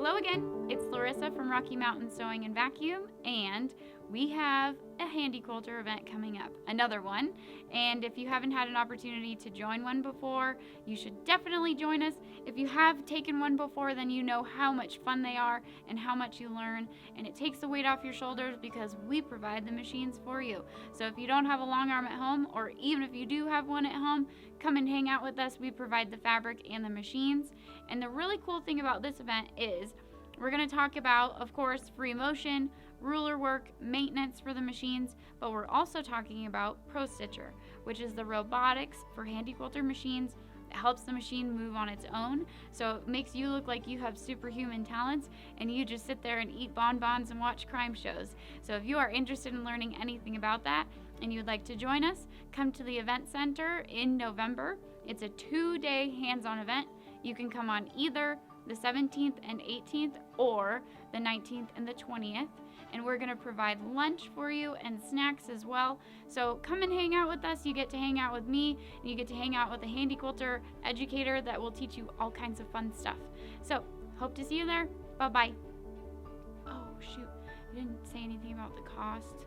Hello again, it's Larissa from Rocky Mountain Sewing and Vacuum, and we have a Handi Quilter event coming up, another one. And if you haven't had an opportunity to join one before, you should definitely join us. If you have taken one before, then you know how much fun they are and how much you learn, and it takes the weight off your shoulders because we provide the machines for you. So if you don't have a long arm at home, or even if you do have one at home, come and hang out with us. We provide the fabric and the machines. And the really cool thing about this event is we're going to talk about, of course, free motion, ruler work, maintenance for the machines, but we're also talking about ProStitcher, which is the robotics for Handi Quilter machines that helps the machine move on its own. So it makes you look like you have superhuman talents and you just sit there and eat bonbons and watch crime shows. So if you are interested in learning anything about that and you'd like to join us, come to the event center in November. It's a 2-day hands-on event. You can come on either the 17th and 18th or the 19th and the 20th, and we're going to provide lunch for you and snacks as well. So come and hang out with us. You get to hang out with me, and you get to hang out with a Handi Quilter educator that will teach you all kinds of fun stuff. So hope to see you there. Bye-bye. Oh shoot, I didn't say anything about the cost.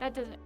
That doesn't